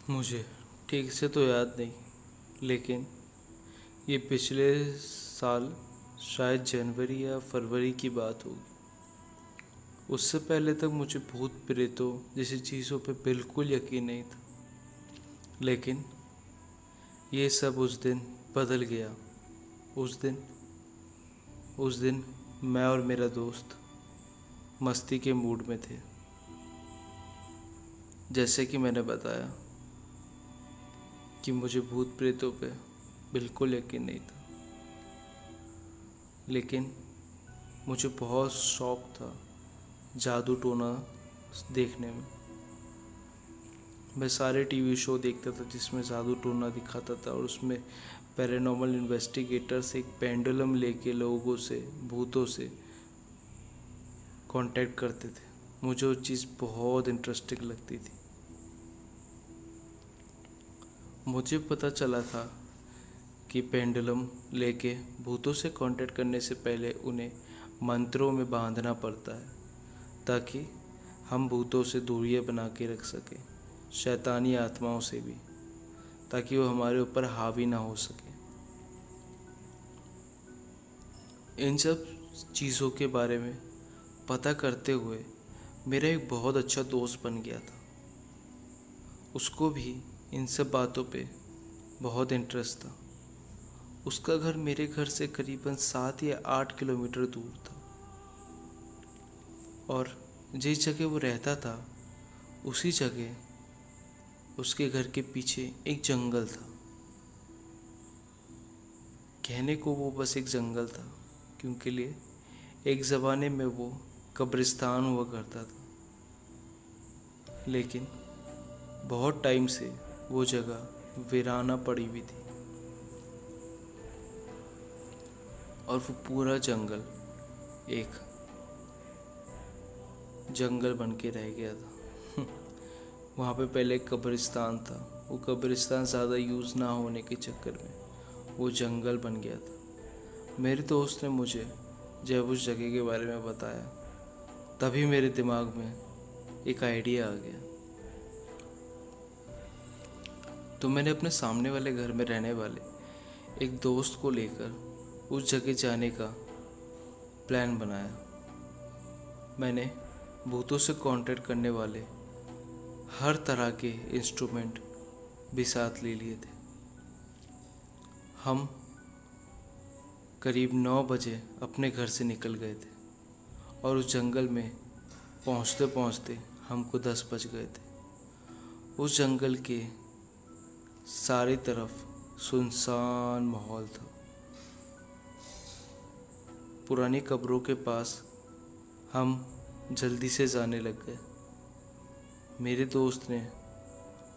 मुझे ठीक से तो याद नहीं, लेकिन ये पिछले साल शायद जनवरी या फरवरी की बात होगी। उससे पहले तक मुझे भूत प्रेतों जैसी चीज़ों पे बिल्कुल यकीन नहीं था, लेकिन ये सब उस दिन बदल गया। उस दिन उस दिन मैं और मेरा दोस्त मस्ती के मूड में थे। जैसे कि मैंने बताया कि मुझे भूत प्रेतों पे बिल्कुल यकीन नहीं था, लेकिन मुझे बहुत शौक था जादू टोना देखने में। मैं सारे टीवी शो देखता था जिसमें जादू टोना दिखाता था, और उसमें पैरानॉर्मल इन्वेस्टिगेटर्स एक पेंडुलम लेके लोगों से, भूतों से कांटेक्ट करते थे। मुझे वो चीज़ बहुत इंटरेस्टिंग लगती थी। मुझे पता चला था कि पेंडुलम लेके भूतों से कांटेक्ट करने से पहले उन्हें मंत्रों में बांधना पड़ता है, ताकि हम भूतों से दूरियां बना के रख सकें, शैतानी आत्माओं से भी, ताकि वो हमारे ऊपर हावी ना हो सके। इन सब चीज़ों के बारे में पता करते हुए मेरा एक बहुत अच्छा दोस्त बन गया था। उसको भी इन सब बातों पे बहुत इंटरेस्ट था। उसका घर मेरे घर से करीबन 7 या 8 किलोमीटर दूर था, और जिस जगह वो रहता था उसी जगह उसके घर के पीछे एक जंगल था। कहने को वो बस एक जंगल था, क्योंकि लिए एक ज़माने में वो कब्रिस्तान हुआ करता था, लेकिन बहुत टाइम से वो जगह वीराना पड़ी हुई थी, और वो पूरा जंगल एक जंगल बन के रह गया था। वहाँ पे पहले एक कब्रिस्तान था। वो कब्रिस्तान ज़्यादा यूज़ ना होने के चक्कर में वो जंगल बन गया था। मेरे दोस्त ने मुझे जब उस जगह के बारे में बताया, तभी मेरे दिमाग में एक आइडिया आ गया। तो मैंने अपने सामने वाले घर में रहने वाले एक दोस्त को लेकर उस जगह जाने का प्लान बनाया। मैंने भूतों से कांटेक्ट करने वाले हर तरह के इंस्ट्रूमेंट भी साथ ले लिए थे। हम करीब 9 बजे अपने घर से निकल गए थे, और उस जंगल में पहुंचते पहुंचते हमको 10 बज गए थे। उस जंगल के सारी तरफ सुनसान माहौल था। पुरानी कब्रों के पास हम जल्दी से जाने लग गए। मेरे दोस्त ने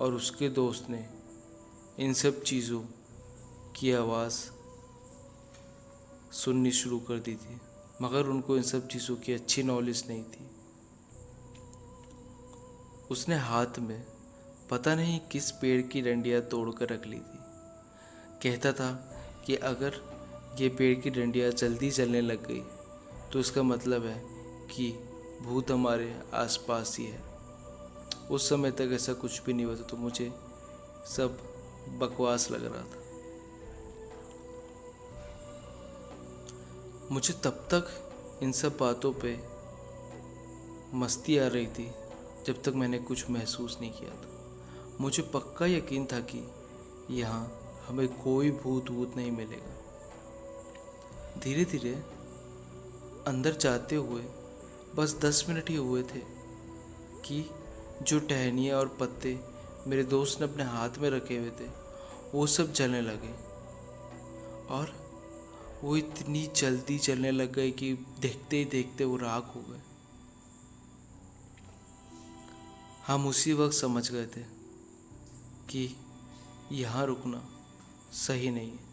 और उसके दोस्त ने इन सब चीज़ों की आवाज़ सुननी शुरू कर दी थी, मगर उनको इन सब चीज़ों की अच्छी नॉलेज नहीं थी। उसने हाथ में पता नहीं किस पेड़ की डंडियाँ तोड़ कर रख ली थी। कहता था कि अगर ये पेड़ की डंडियाँ जल्दी जलने लग गई तो इसका मतलब है कि भूत हमारे आसपास ही है। उस समय तक ऐसा कुछ भी नहीं हुआ था, तो मुझे सब बकवास लग रहा था। मुझे तब तक इन सब बातों पे मस्ती आ रही थी जब तक मैंने कुछ महसूस नहीं किया था। मुझे पक्का यकीन था कि यहाँ हमें कोई भूत वूत नहीं मिलेगा। धीरे धीरे अंदर जाते हुए बस 10 मिनट ही हुए थे कि जो टहनियाँ और पत्ते मेरे दोस्त ने अपने हाथ में रखे हुए थे वो सब जलने लगे, और वो इतनी जल्दी जलने लग गए कि देखते ही देखते वो राख हो गए। हम उसी वक्त समझ गए थे कि यहाँ रुकना सही नहीं है।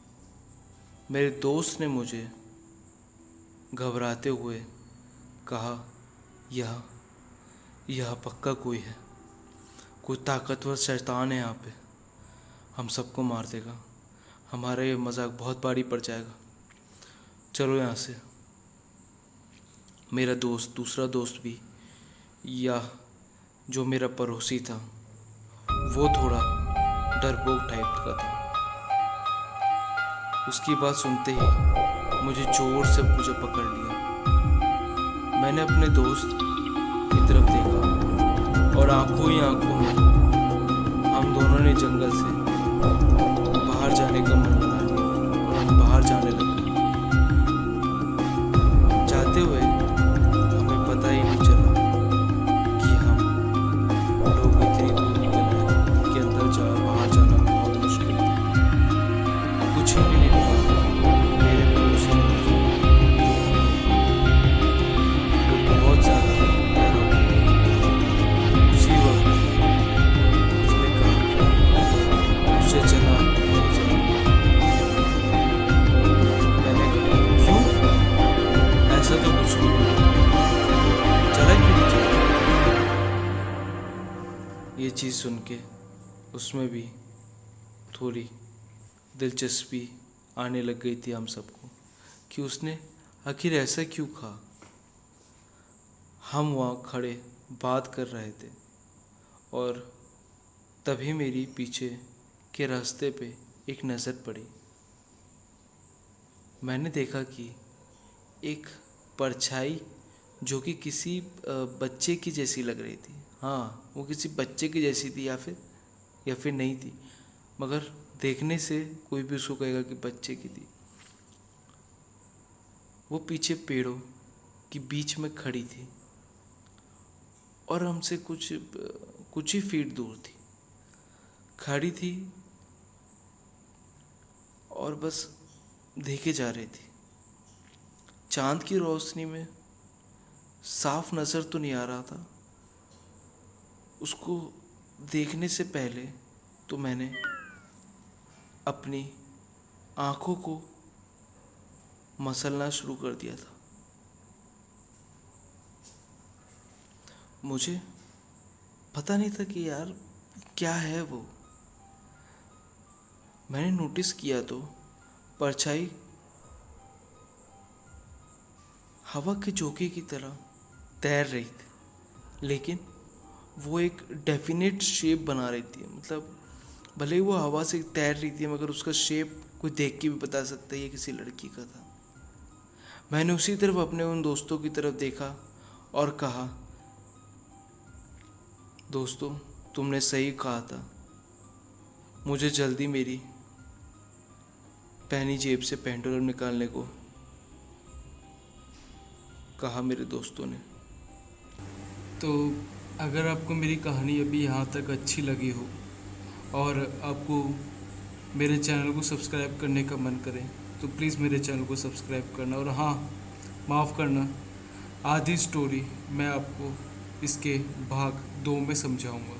मेरे दोस्त ने मुझे घबराते हुए कहा, यह यह पक्का कोई है, कोई ताकतवर शैतान है यहाँ पे, हम सबको मार देगा, हमारा ये मजाक बहुत भारी पड़ जाएगा, चलो यहाँ से। मेरा दोस्त, दूसरा दोस्त भी, या जो मेरा पड़ोसी था, वो थोड़ा डरपोक टाइप का था। उसकी बात सुनते ही मुझे जोर से मुझे पकड़ लिया। मैंने अपने दोस्त की तरफ देखा और आंखों ही आंखों में हम दोनों ने जंगल से बाहर जाने का मन बना लिया और हम बाहर जाने लगे। जाते हुए हमें पता ही नहीं चला कि हम लोग इतनी दूर निकल गए कि बाहर जाना बहुत मुश्किल था। कुछ भी नहीं पता मेरे पड़ोसी ने मुझे बहुत ज़्यादा डरा हुआ। उसी वक्त उसने कहा मुझे चला नहीं चला। मैंने कहा क्यों, ऐसा तो कुछ नहीं, चला क्यों नहीं चला। ये चीज़ सुन के उसमें भी थोड़ी दिलचस्पी आने लग गई थी हम सबको कि उसने आखिर ऐसा क्यों कहा। हम वहाँ खड़े बात कर रहे थे और तभी मेरी पीछे के रास्ते पे एक नज़र पड़ी। मैंने देखा कि एक परछाई जो कि किसी बच्चे की जैसी लग रही थी। हाँ, वो किसी बच्चे की जैसी थी या फिर नहीं थी, मगर देखने से कोई भी उसको कहेगा कि बच्चे की थी। वो पीछे पेड़ों के बीच में खड़ी थी और हमसे कुछ ही फीट दूर थी, खड़ी थी और बस देखे जा रही थी। चांद की रोशनी में साफ नज़र तो नहीं आ रहा था। उसको देखने से पहले तो मैंने अपनी आँखों को मसलना शुरू कर दिया था। मुझे पता नहीं था कि यार क्या है वो। मैंने नोटिस किया तो परछाई हवा के झोंके की तरह तैर रही थी, लेकिन वो एक डेफिनेट शेप बना रही थी। मतलब भले ही वो हवा से तैर रही थी, मगर उसका शेप कोई देख के भी बता सकता है ये किसी लड़की का था। मैंने उसी तरफ अपने उन दोस्तों की तरफ देखा और कहा, दोस्तों तुमने सही कहा था, मुझे जल्दी मेरी पहनी जेब से पेंडुलम निकालने को कहा मेरे दोस्तों ने। तो अगर आपको मेरी कहानी अभी यहाँ तक अच्छी लगी हो और आपको मेरे चैनल को सब्सक्राइब करने का मन करे तो प्लीज़ मेरे चैनल को सब्सक्राइब करना। और हाँ, माफ़ करना, आधी स्टोरी मैं आपको इसके भाग 2 में समझाऊंगा।